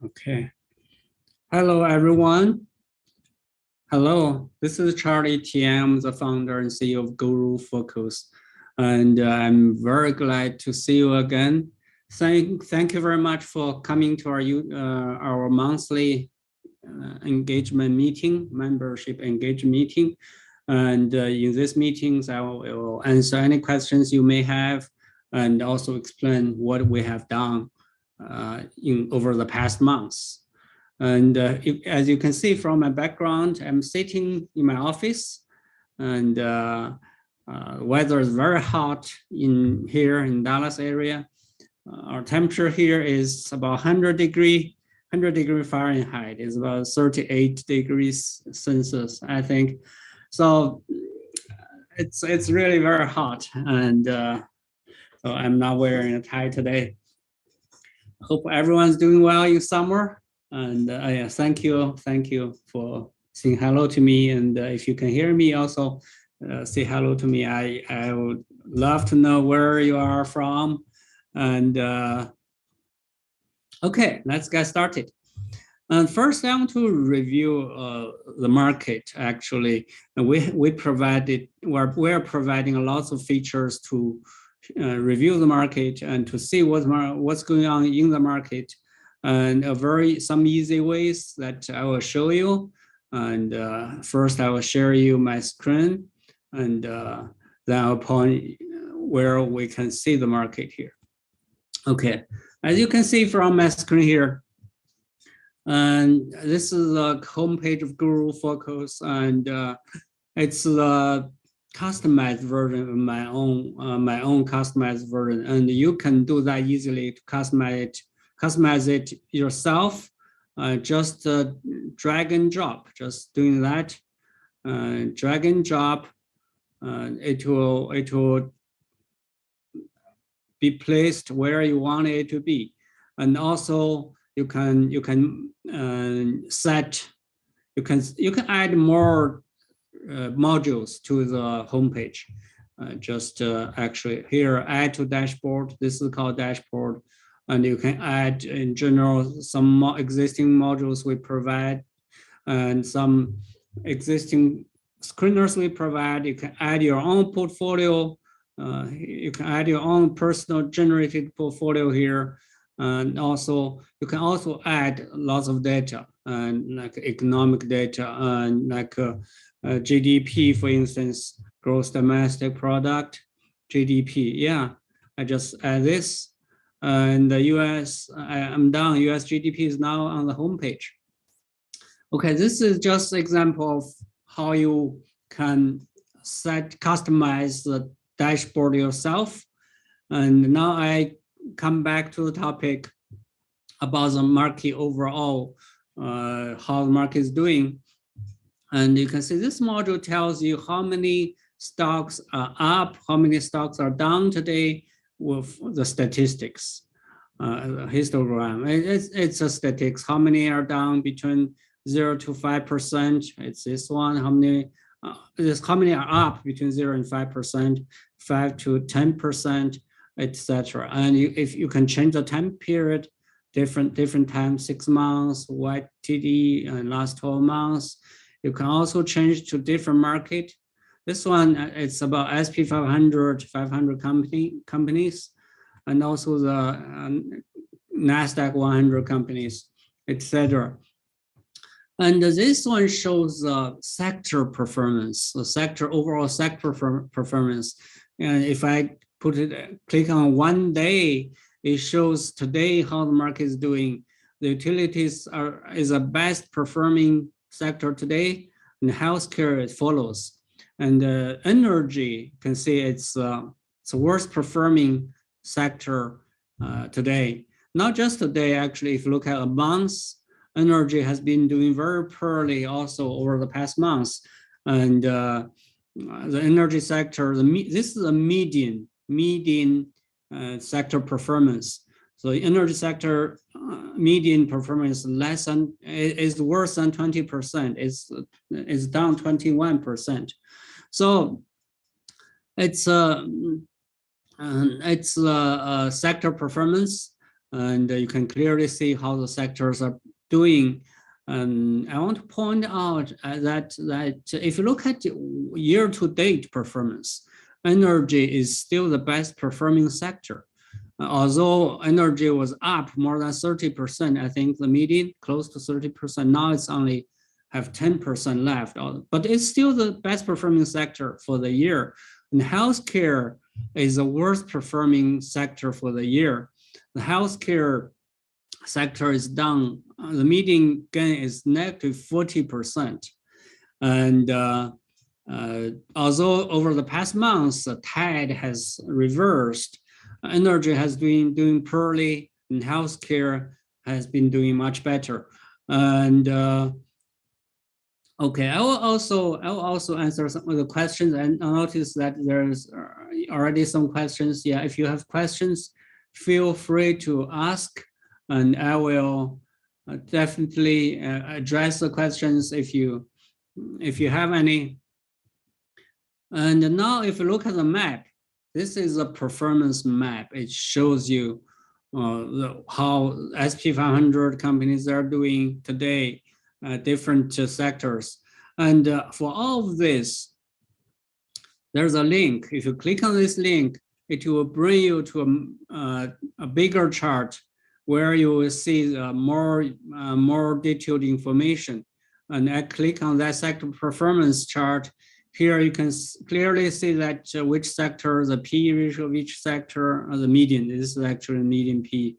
Okay. Hello, everyone. Hello, this is Charlie Tian. I'm the founder and CEO of GuruFocus. And I'm very glad to see you again. Thank you very much for coming to our monthly engagement meeting, membership engagement meeting. And in these meetings, I will answer any questions you may have and also explain what we have done over the past months. And as you can see from my background, I'm sitting in my office, and weather is very hot here in Dallas area. Our temperature here is about 100 degree Fahrenheit. It's about 38 degrees Celsius, I think. So it's really very hot, and so I'm not wearing a tie today. Hope everyone's doing well in summer. And yeah, thank you for saying hello to me. And if you can hear me, also say hello to me. I would love to know where you are from. And okay, let's get started. And first, I want to review the market. Actually, we're providing lots of features to review the market and to see what's going on in the market. And some easy ways that I will show you. And first I will share you my screen, and then I'll point where we can see the market here. Okay, as you can see from my screen here, and this is the homepage of GuruFocus, and it's the customized version of my own customized version, and you can do that easily to customize it yourself. Just drag and drop. Just doing that, drag and drop. It will be placed where you want it to be, and also you can add more modules to the homepage. Actually here, add to dashboard. This is called dashboard. And you can add, in general, some existing modules we provide, and some existing screeners we provide. You can add your own portfolio. You can add your own personal generated portfolio here. And also, you can also add lots of data, and like economic data, and like GDP, for instance, gross domestic product, GDP. Yeah, I just add this. And the US, I'm done. US GDP is now on the homepage. Okay, this is just an example of how you can customize the dashboard yourself. And now I come back to the topic about the market overall, how the market is doing. And you can see this module tells you how many stocks are up, how many stocks are down today, with the statistics, histogram. It's a statistics. How many are down between 0 to 5%? It's this one. How many are up between 0 and 5%, 5 to 10%, etc. And if you can change the time period, different time, 6 months, YTD, and last 12 months. You can also change to different market. This one, it's about SP 500 companies, and also the NASDAQ 100 companies, etc. And this one shows sector performance, the overall sector performance. And if I click on one day, it shows today how the market is doing. The utilities is the best performing sector today, and healthcare follows. And energy, you can see it's the worst performing sector today. Not just today, actually, if you look at a month, energy has been doing very poorly also over the past months. And the energy sector, this is a median sector performance. So the energy sector median performance is worse than 20%. It's down 21%. So it's sector performance, and you can clearly see how the sectors are doing. I want to point out that if you look at year-to-date performance, energy is still the best performing sector. Although energy was up more than 30%, I think the median close to 30%. Now it's only have 10% left, but it's still the best performing sector for the year. And healthcare is the worst performing sector for the year. The healthcare sector is down. The median gain is negative 40%. And although over the past months, the tide has reversed, energy has been doing poorly, and healthcare has been doing much better. And okay, I will also answer some of the questions, and I notice that there's already some questions. Yeah, if you have questions, feel free to ask, and I will definitely address the questions if you have any. And now, if you look at the map, this is a performance map. It shows you how SP 500 companies are doing today. Different sectors. And for all of this, there's a link. If you click on this link, it will bring you to a bigger chart where you will see more detailed information. And I click on that sector performance chart. Here you can clearly see that which sector, the P ratio of each sector, the median. This is actually median P. You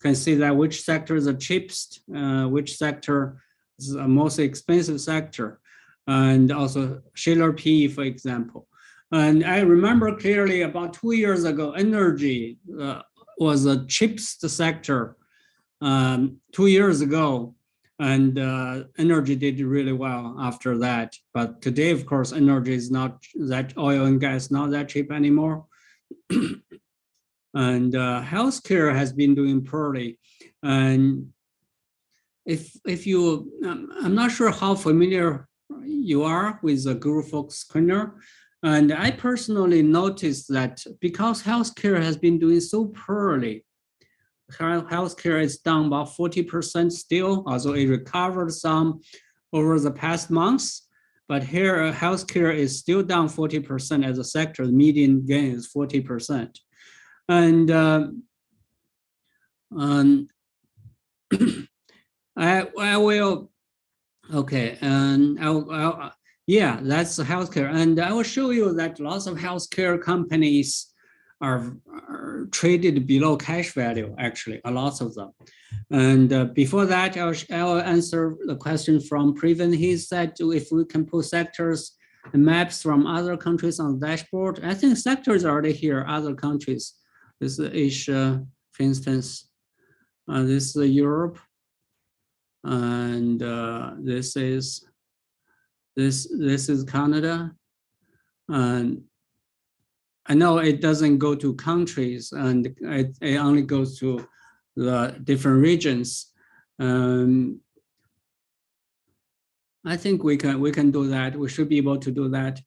can see that which sector is the cheapest, which sector is the most expensive sector, and also Shiller P, for example. And I remember clearly about 2 years ago, energy was the cheapest sector 2 years ago, and energy did really well after that. But today, of course, energy is not that, oil and gas not that cheap anymore. And healthcare has been doing poorly. And if you, I'm not sure how familiar you are with the GuruFocus screener, and I personally noticed that because healthcare has been doing so poorly, healthcare is down about 40% still, although it recovered some over the past months. But here, healthcare is still down 40% as a sector. The median gain is 40%. And I will, okay, and yeah, that's healthcare. And I will show you that lots of healthcare companies are traded below cash value, actually, a lot of them. And before that, I will answer the question from Previn. He said if we can put sectors and maps from other countries on the dashboard. I think sectors are already here, other countries. This is Asia, for instance. This is Europe. And this is Canada, and I know it doesn't go to countries, and it only goes to the different regions. I think we can do that. We should be able to do that,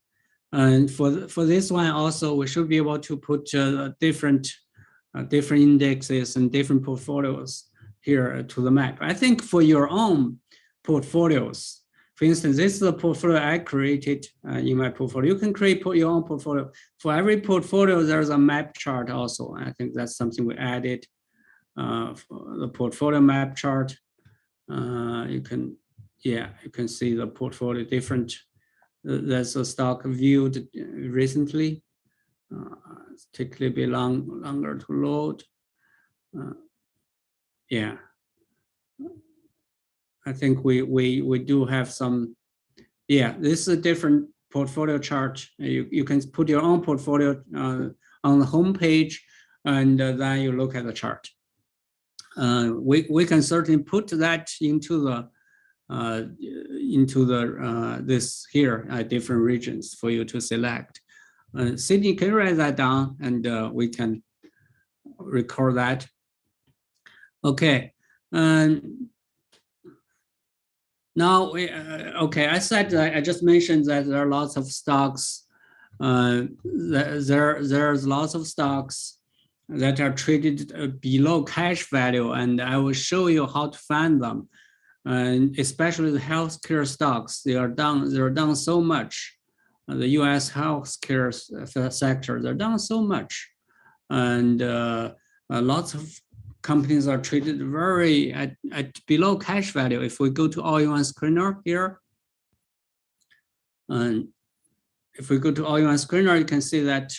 and for this one also, we should be able to put different indexes and different portfolios here to the map. I think for your own portfolios, for instance, this is the portfolio I created in my portfolio. You can create your own portfolio. For every portfolio, there's a map chart also. I think that's something we added. For the portfolio map chart, you can see the portfolio different. There's a stock viewed recently. It's typically be longer to load. Yeah, I think we do have some. Yeah, this is a different portfolio chart. You can put your own portfolio on the home page, and then you look at the chart. We can certainly put that into this here different regions for you to select. Sydney, can you write that down, and we can record that. Okay, and now okay, I said I just mentioned that there are lots of stocks. There's lots of stocks that are traded below cash value, and I will show you how to find them. And especially the healthcare stocks, they're down so much. The U.S. healthcare sector, they're down so much, and lots of companies are traded very at below cash value. If we go to all-in-one screener here, and if we go to all-in-one screener, you can see that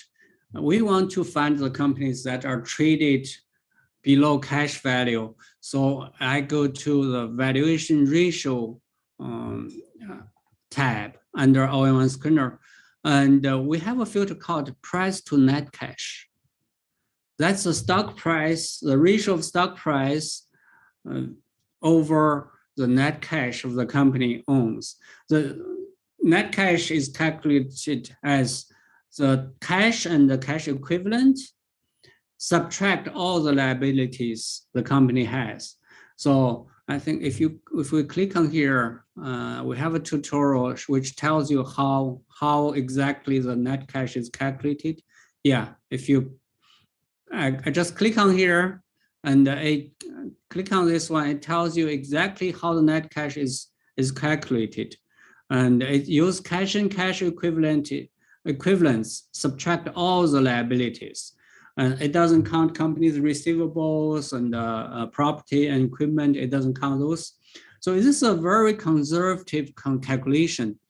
we want to find the companies that are traded below cash value. So I go to the valuation ratio tab under all-in-one screener, and we have a filter called price to net cash. That's the stock price, the ratio of stock price over the net cash of the company owns. The net cash is calculated as the cash and the cash equivalent, subtract all the liabilities the company has. So I think if we click on here, we have a tutorial which tells you how exactly the net cash is calculated. Yeah, if you I just click on here and click on this one, it tells you exactly how the net cash is calculated. And it uses cash and cash equivalents, subtract all the liabilities. And it doesn't count companies' receivables and property and equipment. It doesn't count those. So this is a very conservative calculation.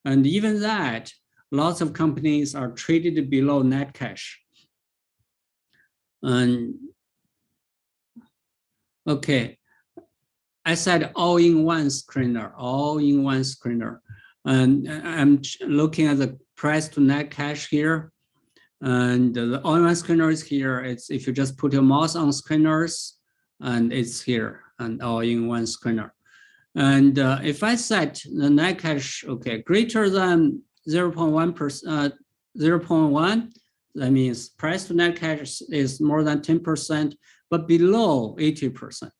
And even that, lots of companies are traded below net cash. And okay, I said all-in-one screener, and I'm looking at the price to net cash here, and the all-in-one screener is here. It's if you just put your mouse on screeners, and it's here, and all-in-one screener. And if I set the net cash, okay, greater than 0.1%, 0.1. That means price to net cash is more than 10%, but below 80%.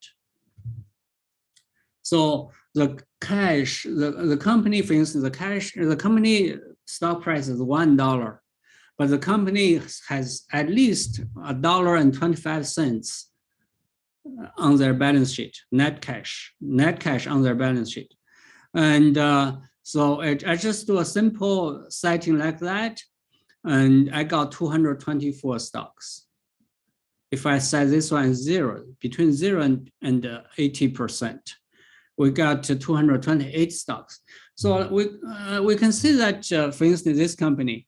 So the cash, the company, for instance, the company stock price is $1, but the company has at least $1.25 on their balance sheet, net cash on their balance sheet. And so I just do a simple setting like that, and I got 224 stocks. If I set this one zero, between 0 and 80%, we got 228 stocks. So we can see that, for instance, this company,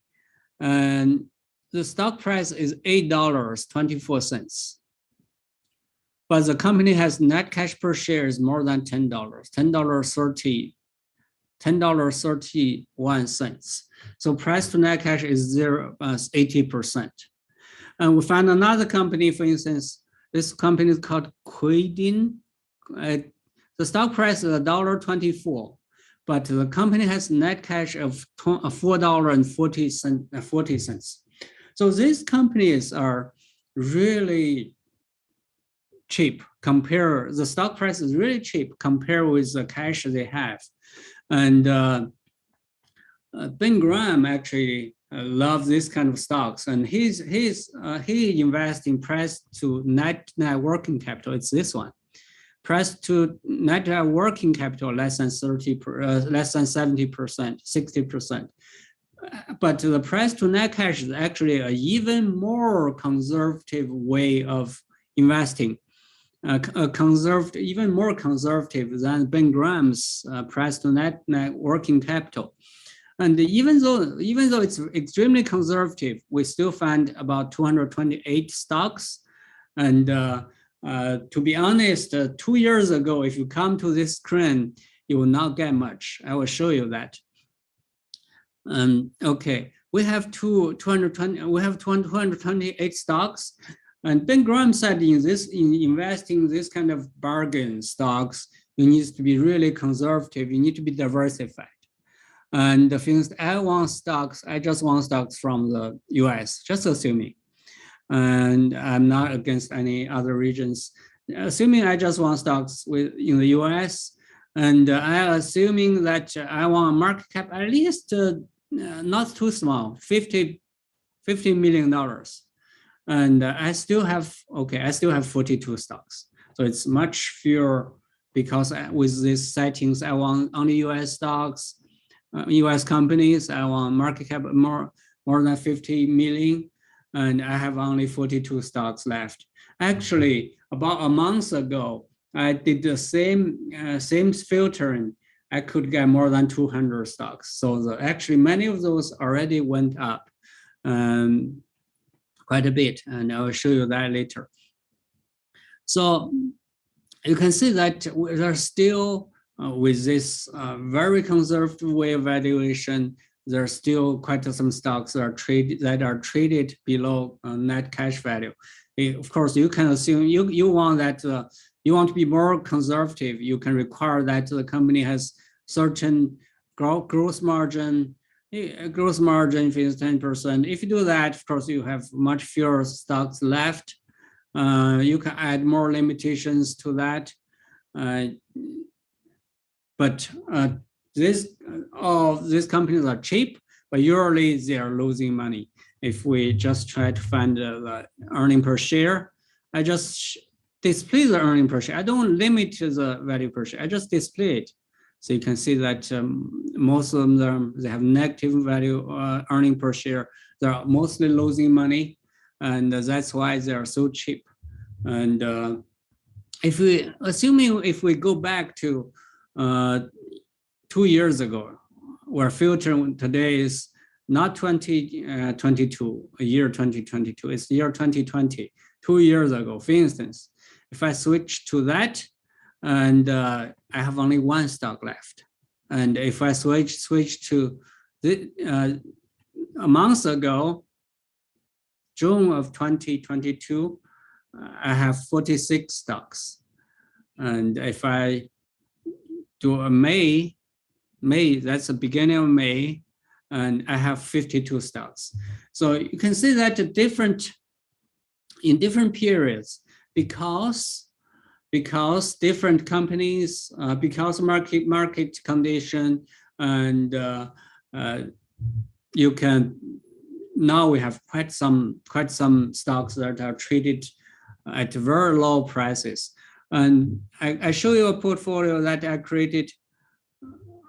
and the stock price is $8.24. But the company has net cash per share is more than $10, $10.31. So price to net cash is 80%. And we found another company, for instance, this company is called Quidin. The stock price is $1.24, but the company has net cash of $4.40. So these companies are really cheap the stock price is really cheap compared with the cash they have. And Ben Graham actually loves this kind of stocks, and he invests in price to net working capital. It's this one, price to net working capital less than 70%, 60%. But the price to net cash is actually an even more conservative way of investing. Even more conservative than Ben Graham's price to net working capital. And even though it's extremely conservative, we still find about 228 stocks. And to be honest, 2 years ago, if you come to this screen, you will not get much. I will show you that. Okay, we have 228 stocks. And Ben Graham said in investing this kind of bargain stocks, you need to be really conservative. You need to be diversified. And the things I just want stocks from the US, just assuming. And I'm not against any other regions. Assuming I just want stocks in the US, and I'm assuming that I want a market cap at least not too small, $50 million. And I still have 42 stocks. So it's much fewer because with these settings, I want only US stocks, US companies. I want market cap more than 50 million, and I have only 42 stocks left. Actually, about a month ago, I did the same filtering. I could get more than 200 stocks. So actually many of those already went up quite a bit, and I will show you that later. So you can see that there's still, with this very conservative way of valuation, there's still quite some stocks that are traded below net cash value. Of course, you can assume you want that you want to be more conservative. You can require that the company has certain gross margin. Gross margin if it's 10%. If you do that, of course, you have much fewer stocks left. You can add more limitations to that. But all these companies are cheap, but usually they are losing money. If we just try to find the earning per share, I just display the earning per share. I don't limit the value per share. I just display it. So you can see that most of them, they have negative value earning per share. They're mostly losing money, and that's why they are so cheap. And if we go back to 2 years ago, where filtering today is not 2022, year 2022, it's year 2020, 2 years ago. For instance, if I switch to that, and I have only one stock left. And if I switch to a month ago, June of 2022, I have 46 stocks. And if I do a May, that's the beginning of May, and I have 52 stocks. So you can see that in different periods, because different companies, because market condition, and you can, now we have quite some stocks that are traded at very low prices. And I show you a portfolio that I created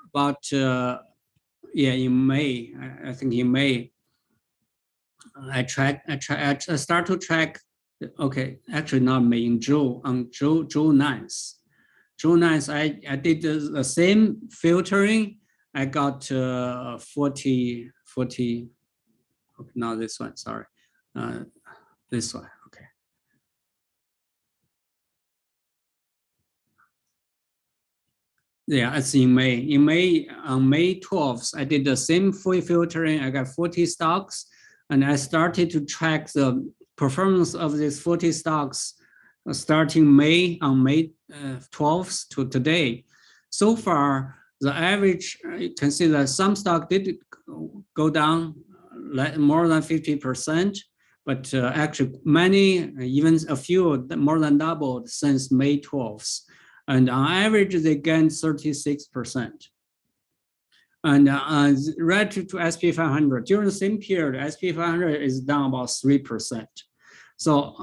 about in May. I think in May, I start to track. Okay, actually not May, in June, on June 9th. June 9th, I did the same filtering. I got 40, okay, not this one, sorry. This one, okay. Yeah, it's in May. On May 12th, I did the same filtering. I got 40 stocks, and I started to track the performance of these 40 stocks starting on May 12th to today. So far, the average, you can see that some stock did go down more than 50%, but actually many, even a few, more than doubled since May 12th. And on average, they gained 36%. And relative to SP 500, during the same period, SP 500 is down about 3%. So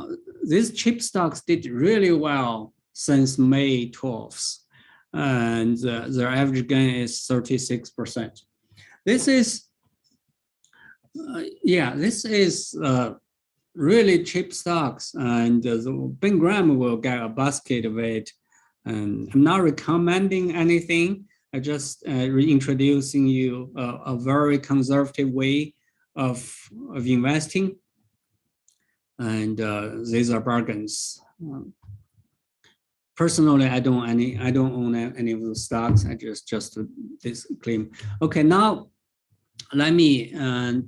these cheap stocks did really well since May 12th, and their average gain is 36%. This is, this is really cheap stocks, and Ben Graham will get a basket of it. And I'm not recommending anything. I just reintroducing you a very conservative way of investing. And these are bargains. Personally, I don't own any of those stocks. I just disclaim. Okay, now let me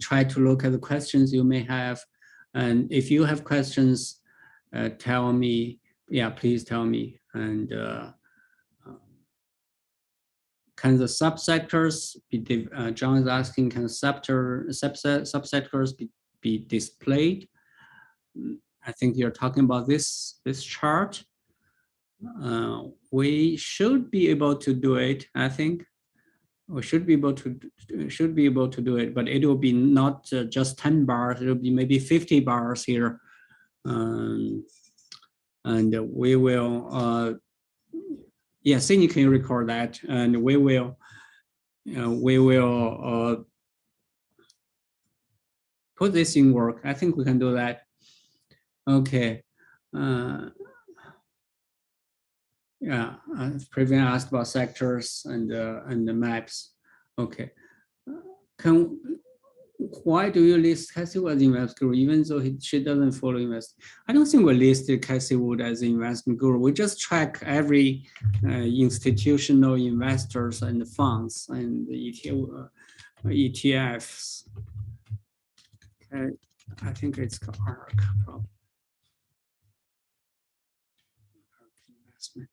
try to look at the questions you may have. And if you have questions, tell me. Yeah, please tell me. And can the subsectors be? John is asking, can subsectors be displayed? I think you're talking about this chart. We should be able to do it. I think we should be able to do it, but it will be not just 10 bars. It will be maybe 50 bars here And we will, yeah, Cindy can record that, and we will put this in work. I think we can do that. Okay. Yeah, Praveen asked about sectors and the maps. Okay. Why do you list Cassie Wood as investment guru, even though she doesn't follow invest? I don't think we listed Cassie Wood as an investment guru. We just track every institutional investors and funds and the ETFs. Okay, I think it's called ARC probably. ARC investment.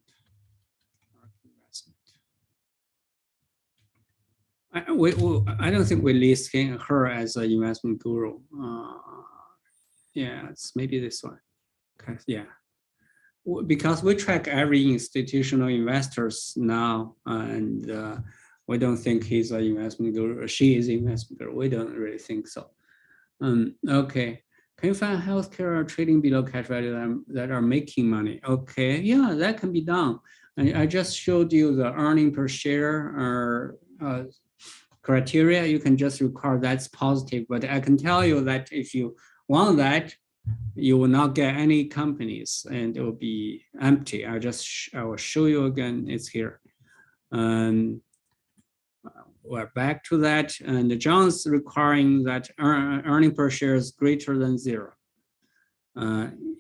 I don't think we're listing her as an investment guru. Yeah, it's maybe this one. Okay, yeah. Because we track every institutional investors now, and we don't think he's an investment guru. She is an investment guru. We don't really think so. Okay. Can you find healthcare trading below cash value that are making money? Okay, yeah, that can be done. I just showed you the earning per share criteria. You can just record that's positive, but I can tell you that if you want that, you will not get any companies and it will be empty. I will show you again, it's here. We're back to that, and John's requiring that earning per share is greater than 0.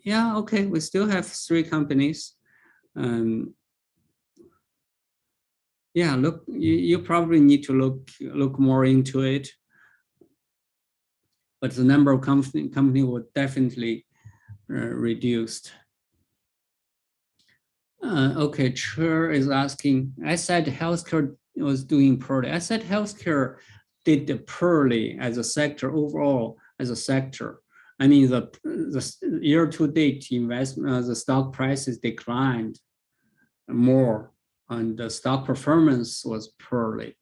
Yeah, okay, we still have 3 companies. Yeah, look, you probably need to look more into it, but the number of company will definitely reduced. Okay, Cher is asking, I said healthcare was doing poorly. I said healthcare did poorly as a sector overall, as a sector. I mean, the year-to-date investment, the stock prices declined more, and the stock performance was poor.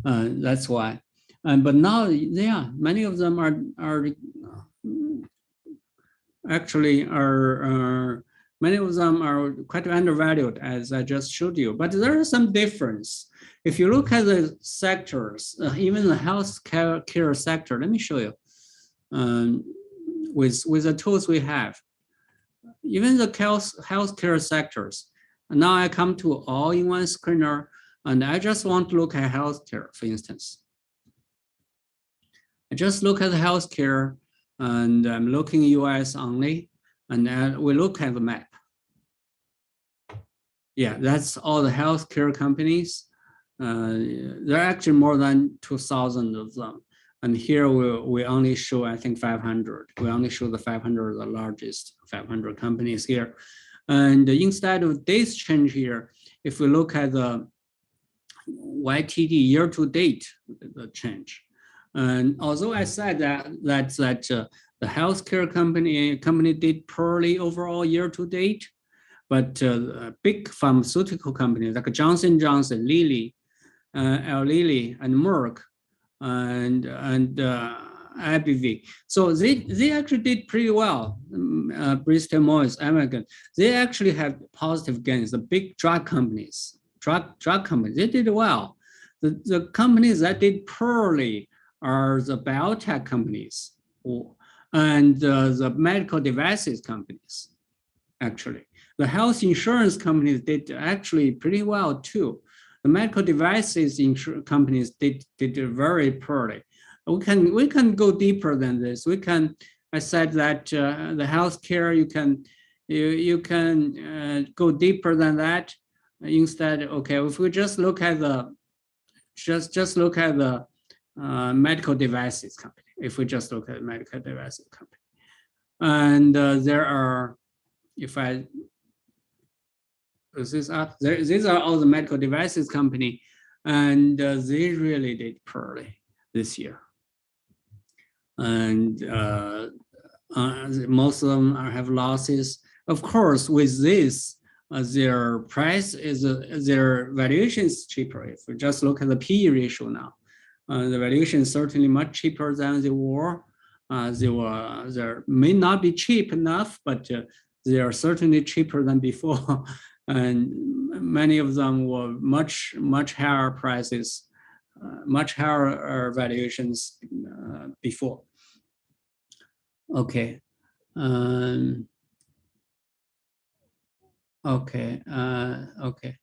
That's why. But now, yeah, many of them are actually many of them are quite undervalued, as I just showed you. But there is some difference. If you look at the sectors, even the healthcare sector, let me show you. With the tools we have, even the healthcare sectors. Now I come to all-in-one screener, and I just want to look at healthcare, for instance. I just look at the healthcare, and I'm looking US only, and we look at the map. Yeah, that's all the healthcare companies. There are actually more than 2,000 of them. And here we only show, I think, 500. We only show the 500, the largest 500 companies here. And instead of this change here, if we look at the YTD year-to-date, the change. And although I said that the healthcare company did poorly overall year-to-date, but big pharmaceutical companies like Johnson & Johnson, Lilly, Eli Lilly, and Merck, and IBV. So they actually did pretty well. Bristol Myers, American, they actually have positive gains. The big drug companies, drug companies, they did well. The companies that did poorly are the biotech companies and the medical devices companies, actually. The health insurance companies did actually pretty well too. The medical devices companies did very poorly. We can go deeper than this. I said that the healthcare, you can go deeper than that. Instead, okay, if we just look at the medical devices company, if we just look at medical devices company, and there are, if I this up, these are all the medical devices company, and they really did poorly this year. And most of them have losses. Of course, with this, their price is their valuation is cheaper. If we just look at the PE ratio now, the valuation is certainly much cheaper than they were. They may not be cheap enough, but they are certainly cheaper than before. And many of them were much higher prices, much higher valuations before. Okay. Okay. Okay.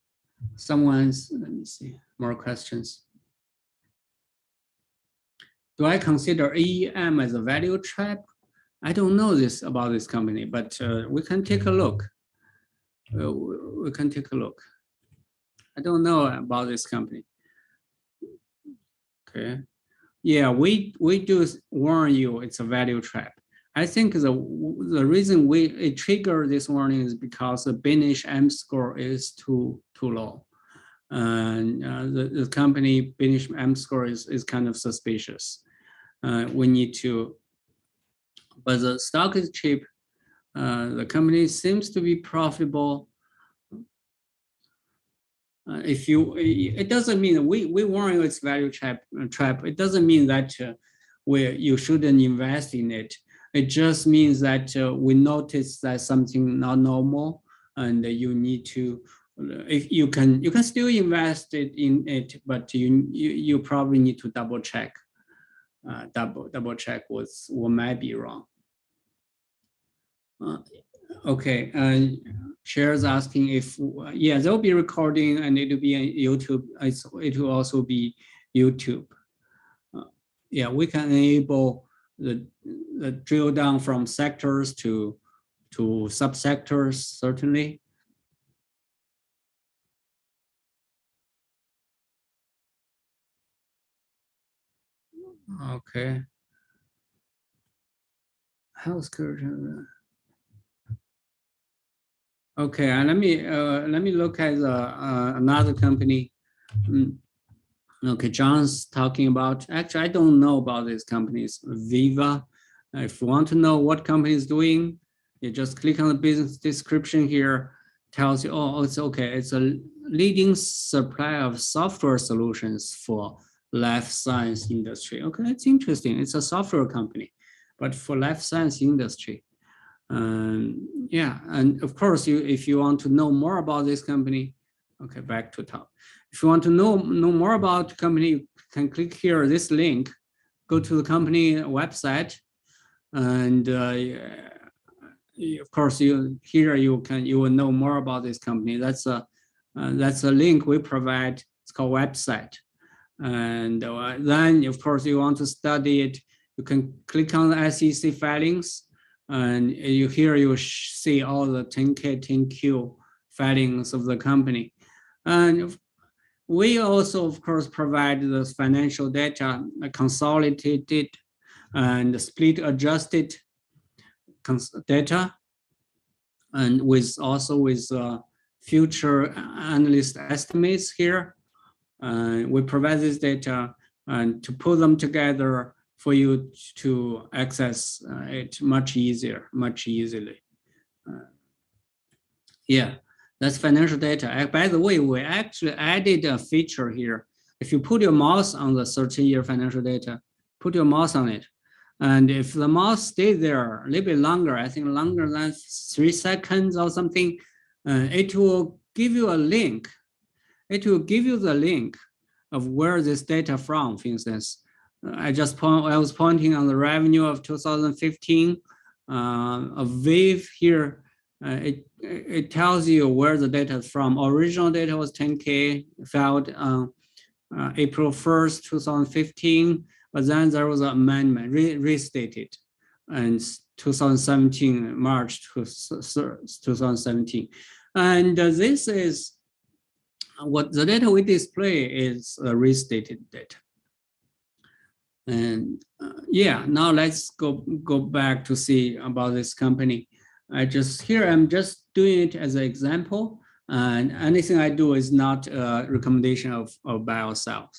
Someone's, let me see, more questions. Do I consider AEM as a value trap? I don't know this about this company, but we can take a look. We can take a look. I don't know about this company. Okay. Yeah, we do warn you it's a value trap. I think the reason it triggered this warning is because the Binish M score is too low. And the company Binish M score is kind of suspicious. We need to, but the stock is cheap. The company seems to be profitable. It doesn't mean we warn you it's value trap. It doesn't mean that you shouldn't invest in it. It just means that we notice that something not normal, and you need to. If you can still invest in it, but you probably need to double check. Double check what might be wrong. Okay, Chair's asking if, yeah, there'll be recording and it'll be on YouTube. It will also be YouTube. Yeah, we can enable the drill down from sectors to subsectors, certainly. Okay. Healthcare. Okay, and let me look at another company. Okay, John's talking about. Actually, I don't know about these companies. Veeva. If you want to know what company is doing, you just click on the business description here. Tells you, oh, it's okay. It's a leading supplier of software solutions for life science industry. Okay, it's interesting. It's a software company, but for life science industry. Yeah, and of course, if you want to know more about this company, okay, back to top. If you want to know more about the company, you can click here, this link, go to the company website, and of course, you will know more about this company. That's a link we provide. It's called website, and then of course you want to study it. You can click on the SEC filings. And you see all the 10K, 10Q filings of the company. And we also, of course, provide the financial data, consolidated and split adjusted data, and with future analyst estimates here. We provide this data and to put them together for you to access it much easily. Yeah, that's financial data. By the way, we actually added a feature here. If you put your mouse on the 13-year financial data, put your mouse on it. And if the mouse stays there a little bit longer, I think longer than 3 seconds or something, it will give you a link. It will give you the link of where this data from, for instance. I was pointing on the revenue of 2015 of VEEV here. It tells you where the data is from. Original data was 10K, filed on April 1st, 2015, but then there was an amendment, restated, and 2017, March 2017. And this is what the data we display is restated data. And yeah, now let's go back to see about this company. I'm just doing it as an example, and anything I do is not a recommendation of buy or sell.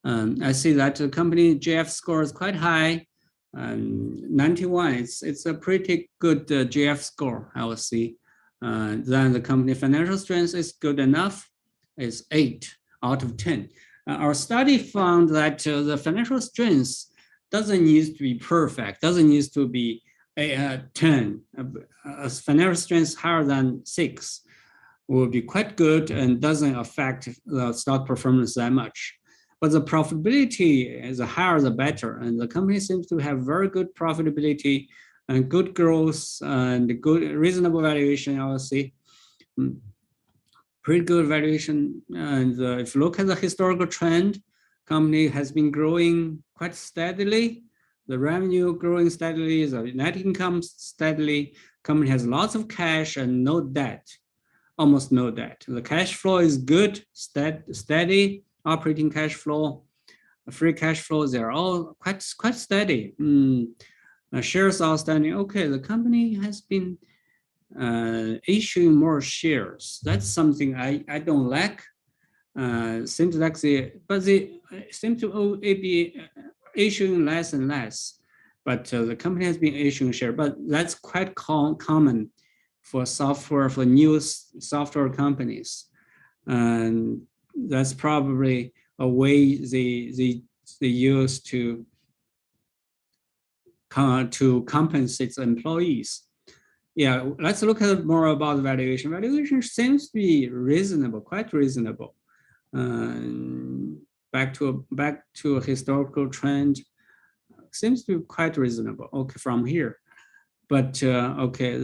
I see that the company GF score is quite high, 91. It's a pretty good GF score, I would see. Then the company financial strength is good enough. It's 8 out of 10. Our study found that the financial strength doesn't need to be perfect, doesn't need to be a 10. Financial strength higher than 6 will be quite good and doesn't affect the stock performance that much. But the profitability is the higher the better, and the company seems to have very good profitability and good growth and good reasonable valuation. I would say pretty good valuation. And if you look at the historical trend, company has been growing quite steadily. The revenue growing steadily, the net income steadily. Company has lots of cash and no debt, almost no debt. The cash flow is good, steady. Operating cash flow, free cash flow, they're all quite steady. Shares outstanding. Okay, the company has been issuing more shares. That's something I don't like. Seems like they seem to be issuing less and less. But the company has been issuing shares. But that's quite common for new software companies, and that's probably a way they use to compensate the employees. Yeah, let's look at more about the valuation. Valuation seems to be reasonable, quite reasonable. Back to a historical trend, seems to be quite reasonable. Okay, from here. But okay,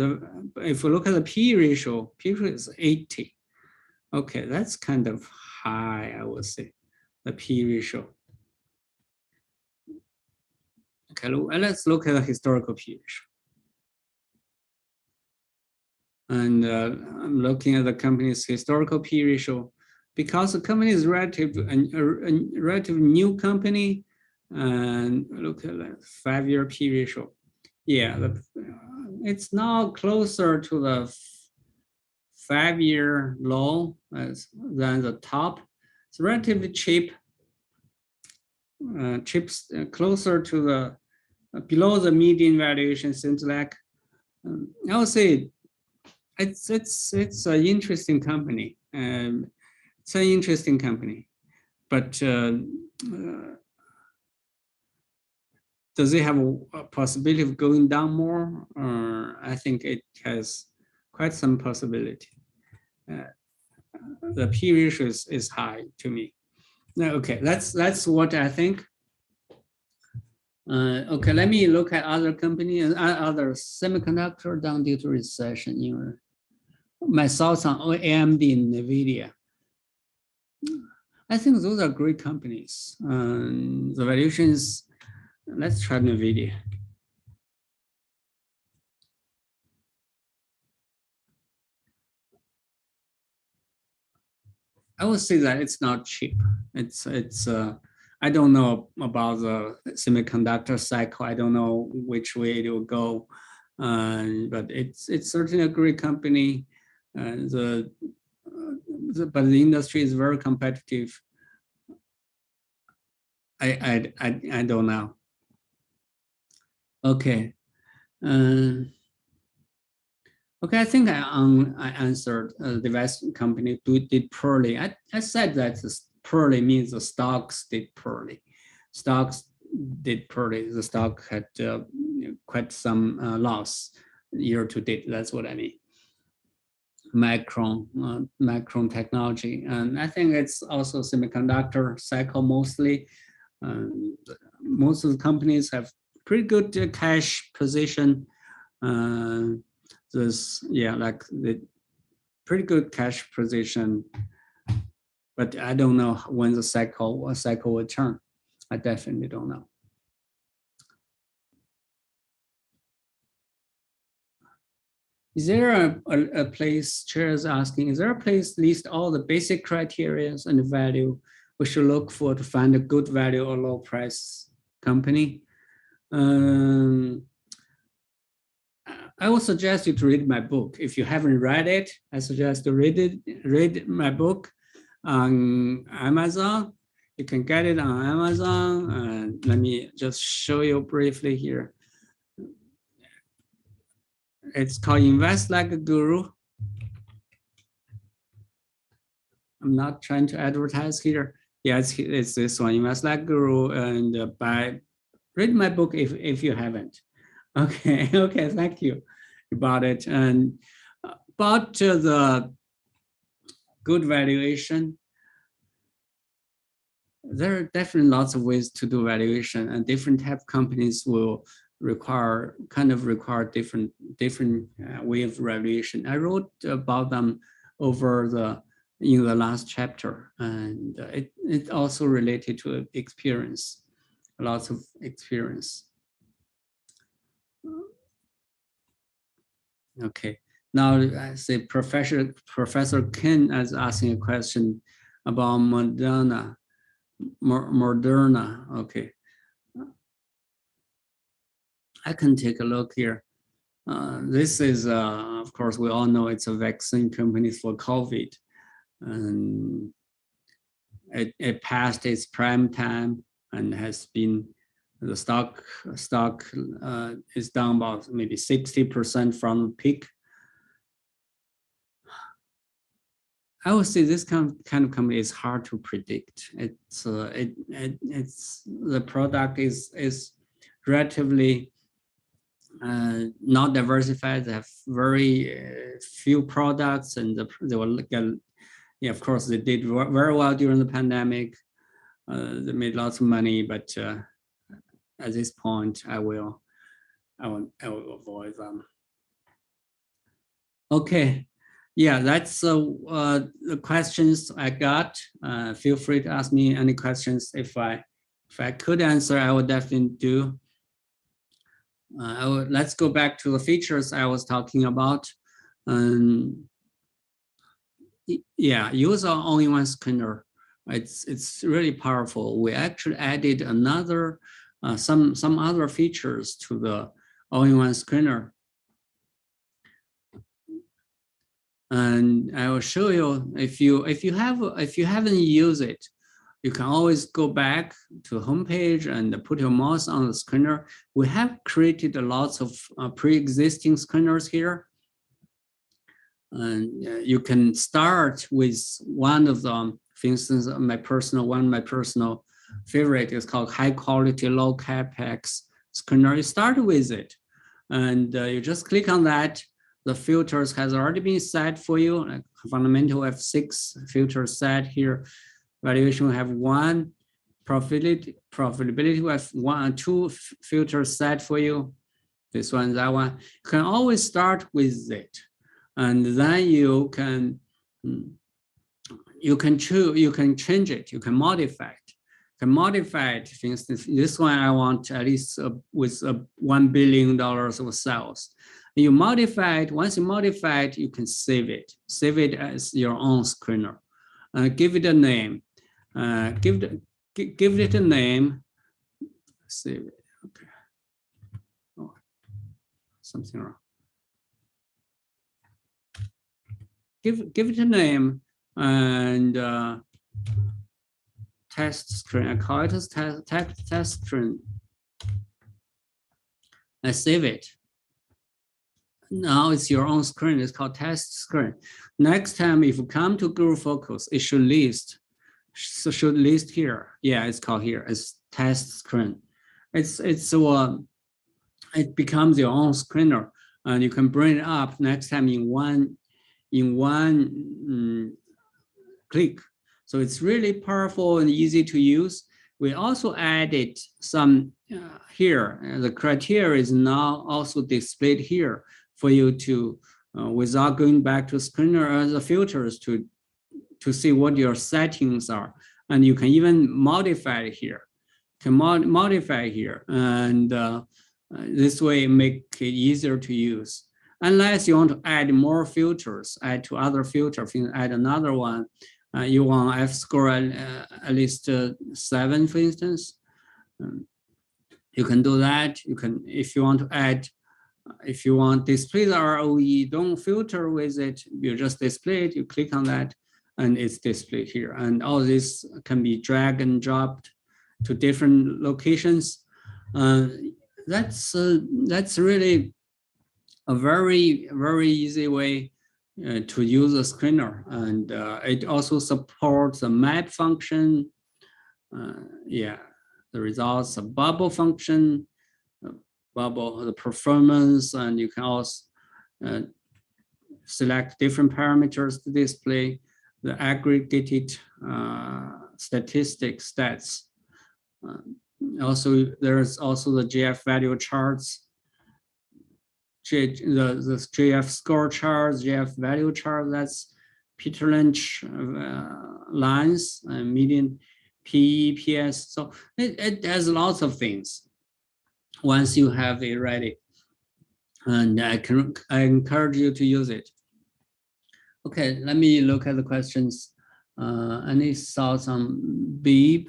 if we look at the P ratio is 80. Okay, that's kind of high, I would say, the P ratio. Okay, let's look at the historical P ratio. And I'm looking at the company's historical P ratio because the company is a relative new company. And look at the 5-year P ratio. Yeah, it's now closer to the 5-year low than the top. It's relatively cheap. Chips closer to the below the median valuation. Seems like I would say it's an interesting company. It's an interesting company, but does it have a possibility of going down more? I think it has quite some possibility. The P ratio is high to me. Okay, that's what I think. Okay, let me look at other companies, other semiconductor down due to recession. My thoughts on AMD and Nvidia. I think those are great companies. The valuations. Let's try Nvidia. I would say that it's not cheap. It's I don't know about the semiconductor cycle. I don't know which way it will go, but it's certainly a great company. But the industry is very competitive. I don't know. Okay. Okay, I think I answered the device company did poorly. I said that poorly means the stocks did poorly. Stocks did poorly. The stock had quite some loss year to date. That's what I mean. Micron technology, and I think it's also semiconductor cycle mostly. Most of the companies have pretty good cash position. Like the pretty good cash position, but I don't know when the cycle will turn. I definitely don't know. Is there a place, Chair is asking, is there a place list all the basic criteria and value we should look for to find a good value or low price company? I would suggest you to read my book. If you haven't read it, I suggest to read my book on Amazon. You can get it on Amazon. Let me just show you briefly here. It's called Invest Like a Guru. I'm not trying to advertise here. Yeah, it's this one, Invest Like a Guru, and by read my book if you haven't. Okay, okay, thank you about it. And about the good valuation, there are definitely lots of ways to do valuation, and different type of companies will require different way of valuation. I wrote about them in the last chapter, and it also related to experience, lots of experience. Okay, now I say Professor Ken is asking a question about Moderna. Okay. I can take a look here. This is, of course, we all know it's a vaccine company for COVID. And it passed its prime time and has been, the stock is down about maybe 60% from the peak. I would say this kind of company is hard to predict. It's the product is relatively not diversified. They have very few products, and they will get. Yeah, of course, they did very well during the pandemic. They made lots of money, but at this point, I will avoid them. Okay. Yeah, that's the questions I got. Feel free to ask me any questions. If I could answer, I would definitely do. Let's go back to the features I was talking about. Yeah, use our all-in-one scanner. It's really powerful. We actually added another some other features to the all-in-one scanner. And I will show you if you haven't used it, you can always go back to the homepage and put your mouse on the scanner. We have created lots of pre-existing scanners here, and you can start with one of them. For instance, one of my personal favorite is called high quality low capex scanner. You start with it, and you just click on that. The filters has already been set for you. Like fundamental, we have 6 filters set here. Valuation, we have 1. Profitability, we have 1 or 2 filters set for you. This one, that one. You can always start with it, and then you can choose. You can change it. You can modify it. You can modify it. For instance, this one I want at least with $1 billion of sales. You modify it. Once you modify it, you can save it. Save it as your own scanner. Give it a name. Give it a name. Save it. Okay. Oh, something wrong. Give it a name and test screen. I call it as test screen. I save it. Now it's your own screen. It's called test screen. Next time, if you come to GuruFocus, it should list. So should list here. Yeah, it's called here. It's test screen. It becomes your own screener, and you can bring it up next time in one click. So it's really powerful and easy to use. We also added some here. The criteria is now also displayed here for you to, without going back to screener or the filters to see what your settings are. And you can even modify it here. Modify here. And this way make it easier to use. Unless you want to add more filters, add to other filters, add another one. You want F-score at least 7, for instance. You can do that. You can, if you want to add, if you want display the ROE, don't filter with it. You just display it. You click on that, and it's displayed here. And all this can be drag and dropped to different locations. That's really a very, very easy way to use a screener, and it also supports the map function. Yeah, the results of bubble function, bubble, the performance, and you can also select different parameters to display the aggregated statistics stats. Also, there's also the GF value charts, the GF score charts, GF value chart. That's Peter Lynch lines, median PE, PS. So it has lots of things once you have it ready. And I encourage you to use it. Okay, let me look at the questions. Any thoughts on VEEV?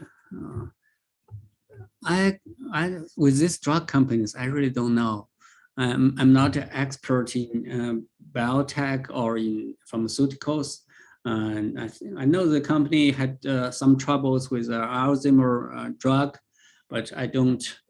With these drug companies, I really don't know. I'm not an expert in biotech or in pharmaceuticals. And I know the company had some troubles with Alzheimer drug, but I don't.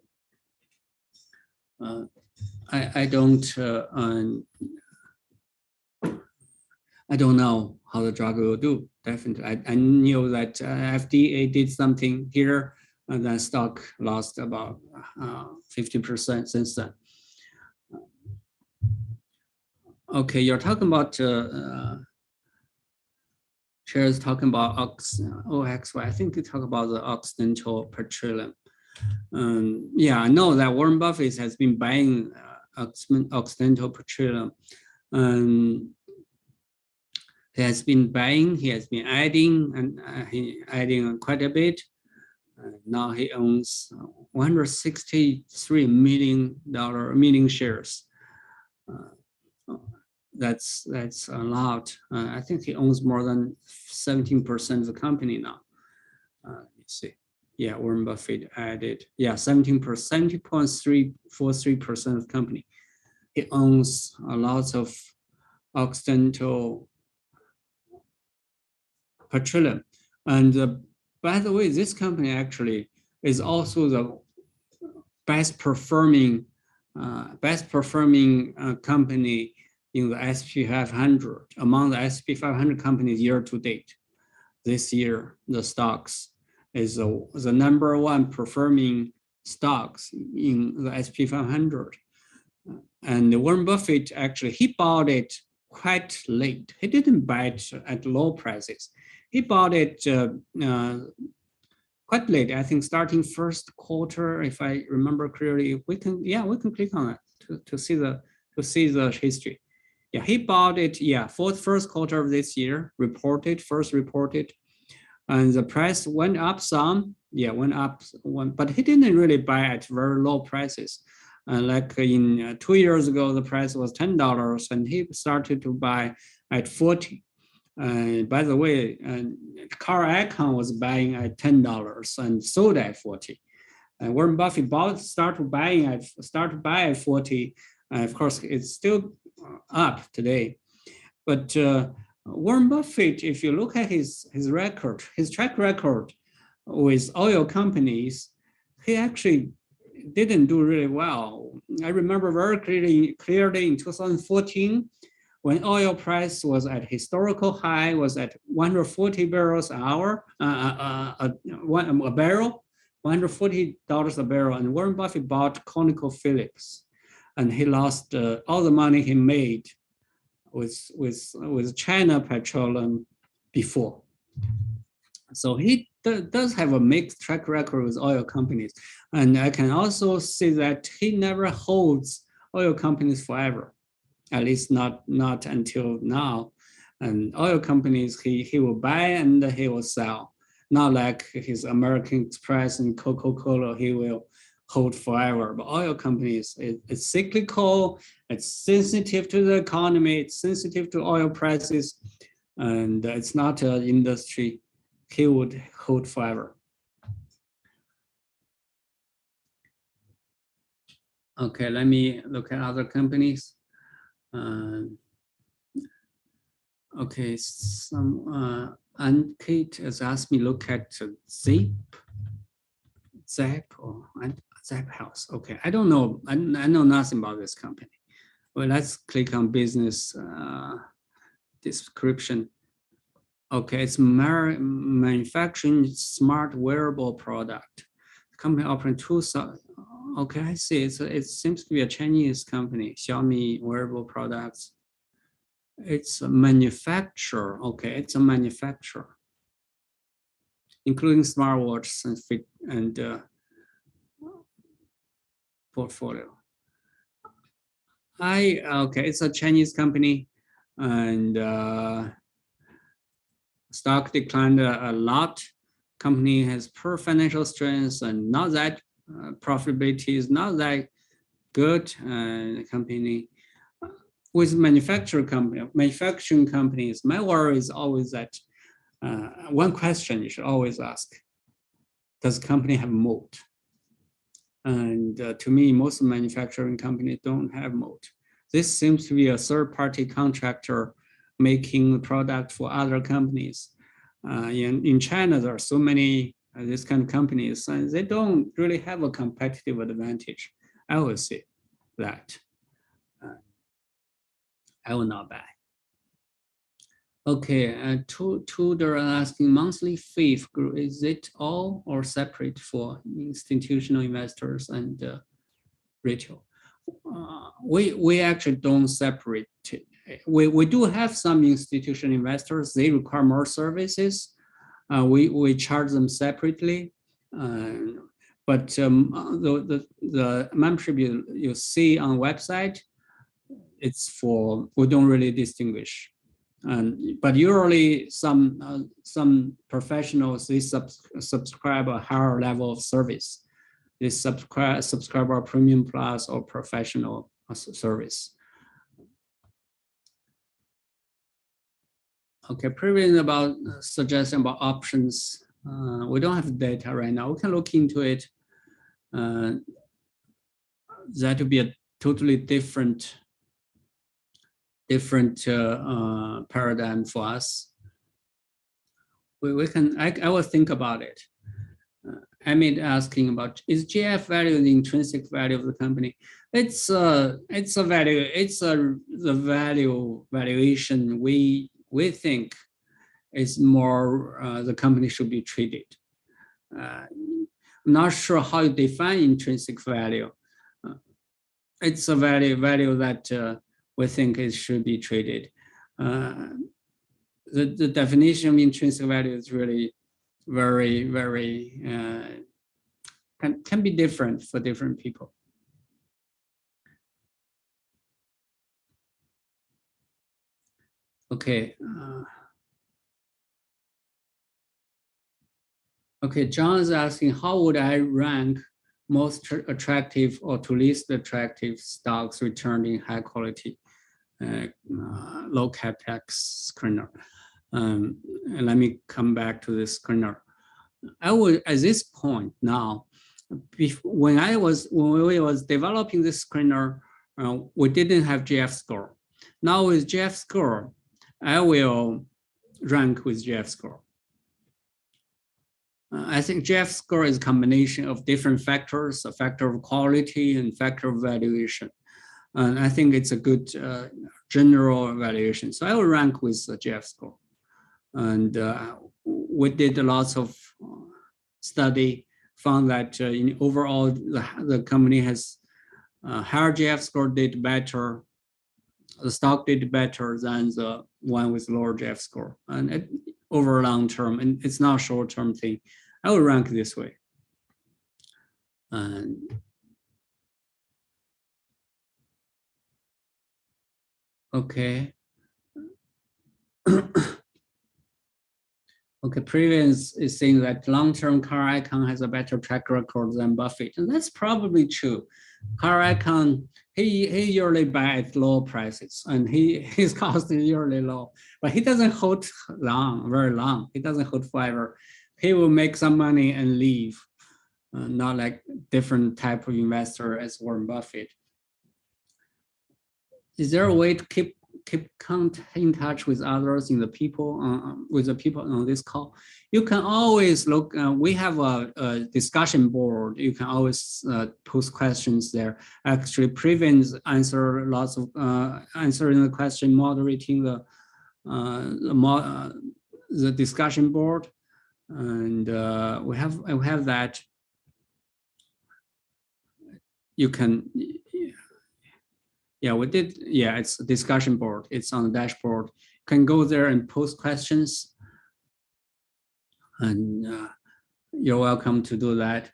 I don't know how the drug will do. Definitely, I knew that FDA did something here, and then stock lost about 50% since then. Okay, you're talking about shares talking about OXY. I think you talk about the Occidental Petroleum. Yeah, I know that Warren Buffett has been buying Occidental Petroleum. He has been buying, he has been adding, and adding quite a bit. Now he owns 163 million shares. That's a lot. I think he owns more than 17% of the company now. Let's see. Yeah, Warren Buffett added, yeah, 70.343% of the company. He owns a lot of Occidental Petroleum. And by the way, this company actually is also the best performing company in the S&P 500, among the S&P 500 companies year to date. This year, the stocks is the #1 performing stocks in the S&P 500. And Warren Buffett, actually, he bought it quite late. He didn't buy it at low prices. He bought it quite late. I think starting first quarter, if I remember clearly. We can click on it to see the history. Yeah, he bought it. Yeah, for the first quarter of this year, first reported, and the price went up some. Yeah, went up one, but he didn't really buy at very low prices. Like in 2 years ago, the price was $10, and he started to buy at 40. By the way, Carl Icahn was buying at $10 and sold at 40. And Warren Buffett started to buy at 40. Of course, it's still up today. But Warren Buffett, if you look at his record, his track record with oil companies, he actually didn't do really well. I remember very clearly in 2014, when oil price was at historical high, was at 140 barrels an hour, a barrel, $140 a barrel, and Warren Buffett bought ConocoPhillips, and he lost all the money he made with China Petroleum before. So he does have a mixed track record with oil companies, and I can also see that he never holds oil companies forever. At least not until now. And oil companies, he will buy and he will sell. Not like his American Express and Coca-Cola, he will hold forever. But oil companies, it's cyclical, it's sensitive to the economy, it's sensitive to oil prices, and it's not an industry he would hold forever. Okay, let me look at other companies. Okay, and Kate has asked me look at Zap House. Okay, I don't know. I know nothing about this company. Well, let's click on business description. Okay, it's manufacturing smart wearable product. company operating two. Okay, I see. It seems to be a Chinese company, Xiaomi wearable products. It's a manufacturer. Okay, it's a manufacturer, including smartwatches and fit and portfolio. Okay, it's a Chinese company, and stock declined a lot. Company has poor financial strength and not that profitability is not that good. Company with manufacturing companies, my worry is always that one question you should always ask: does company have moat? And to me, most manufacturing companies don't have moat. This seems to be a third-party contractor making the product for other companies. In China, there are so many this kind of companies, and they don't really have a competitive advantage. I will say that. I will not buy. Okay, Tudor asking monthly fee, is it all or separate for institutional investors and retail? We actually don't separate. We do have some institutional investors, they require more services. We charge them separately. But the membership you see on the website, it's for, we don't really distinguish. But usually some professionals, they subscribe a higher level of service. They subscribe our Premium Plus or professional service. Okay, previous about suggesting about options. We don't have data right now. We can look into it. That would be a totally different paradigm for us. We can. I will think about it. Amit asking about, is GF value the intrinsic value of the company? It's a value. It's the valuation we think is more the company should be treated. I'm not sure how you define intrinsic value. It's a value that we think it should be treated. The definition of intrinsic value is really very can be different for different people. Okay. Okay, John is asking, how would I rank most attractive or to least attractive stocks returning high quality, low capex screener? And let me come back to this screener. I would, at this point now, when we was developing this screener, we didn't have GF score. Now with GF score, I will rank with GF score. I think GF score is a combination of different factors, a factor of quality and factor of valuation. And I think it's a good general evaluation. So I will rank with the GF score. And we did lots of study, found that in overall the company has higher GF score did better, the stock did better than the one with lower GF score, and over long term, and it's not a short term thing. I will rank this way. And okay. Okay, previous is saying that long-term Car Icon has a better track record than Buffett, and that's probably true. Car Icon, he usually buy at low prices, and his cost is usually low, but he doesn't hold very long. He doesn't hold forever. He will make some money and leave, not like different type of investor as Warren Buffett. Is there a way to keep in touch with others in the people with the people on this call? You can always look. We have a discussion board. You can always post questions there. Actually, Previns answer lots of answering the question, moderating the discussion board, and we have that. you can, yeah, we did, yeah, it's a discussion board. It's on the dashboard. You can go there and post questions, and you're welcome to do that.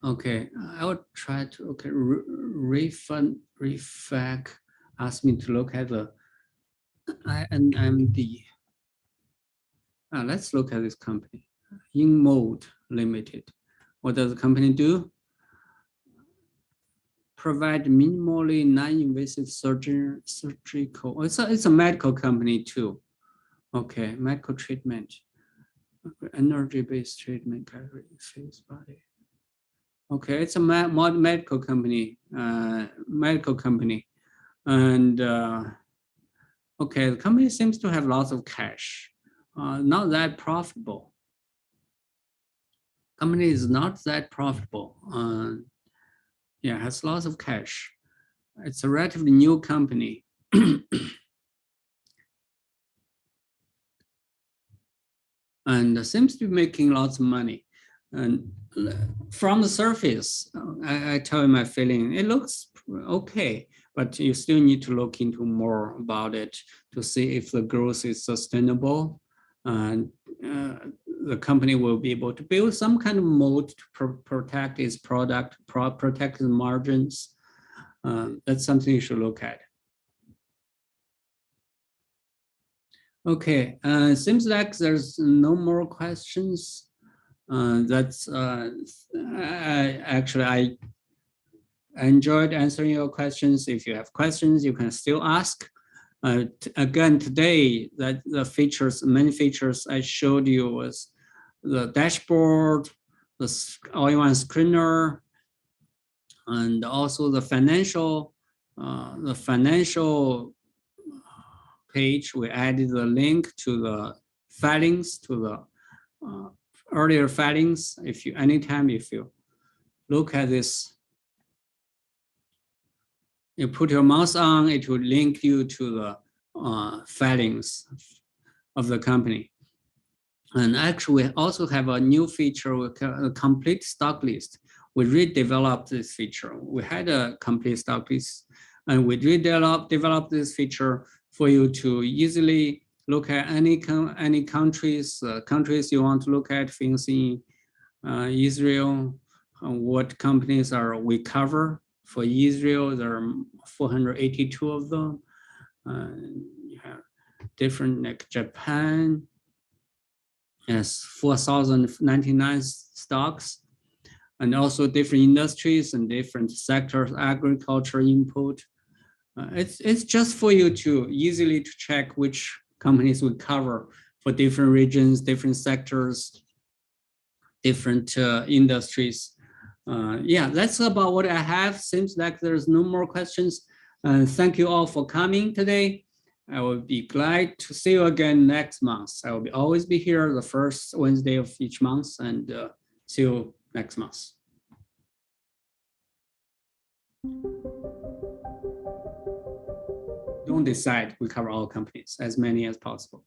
Okay, I will try to, okay, Refag asked me to look at the INMD. Let's look at this company, InMode Limited. What does the company do? Provide minimally non-invasive surgical. It's a medical company too. Okay, medical treatment, energy-based treatment, category, face, body. Okay, it's a medical company. And okay, the company seems to have lots of cash. Not that profitable. Company is not that profitable. Yeah, has lots of cash. It's a relatively new company. And seems to be making lots of money. And from the surface, I tell you my feeling, it looks okay, but you still need to look into more about it to see if the growth is sustainable. And the company will be able to build some kind of moat to protect its product, protect the margins. That's something you should look at. Okay, seems like there's no more questions. I enjoyed answering your questions. If you have questions, you can still ask. Again, today, that the features, many features I showed you was the dashboard, the all-in-one screener, and also the financial page. We added the link to the filings, to the earlier filings. If you look at this, you put your mouse on, it will link you to the filings of the company. And actually, we also have a new feature, a complete stock list. We redeveloped this feature. We had a complete stock list, and we developed this feature for you to easily look at any countries you want to look at, things in Israel, what companies we cover. For Israel, there are 482 of them. You have different, like Japan, has 4,099 stocks, and also different industries and different sectors, agriculture, input. It's just for you to easily to check which companies we cover for different regions, different sectors, different industries. Yeah, that's about what I have. Seems like there's no more questions. Thank you all for coming today. I will be glad to see you again next month. I will always be here the first Wednesday of each month, and see you next month. Don't decide, we cover all companies, as many as possible.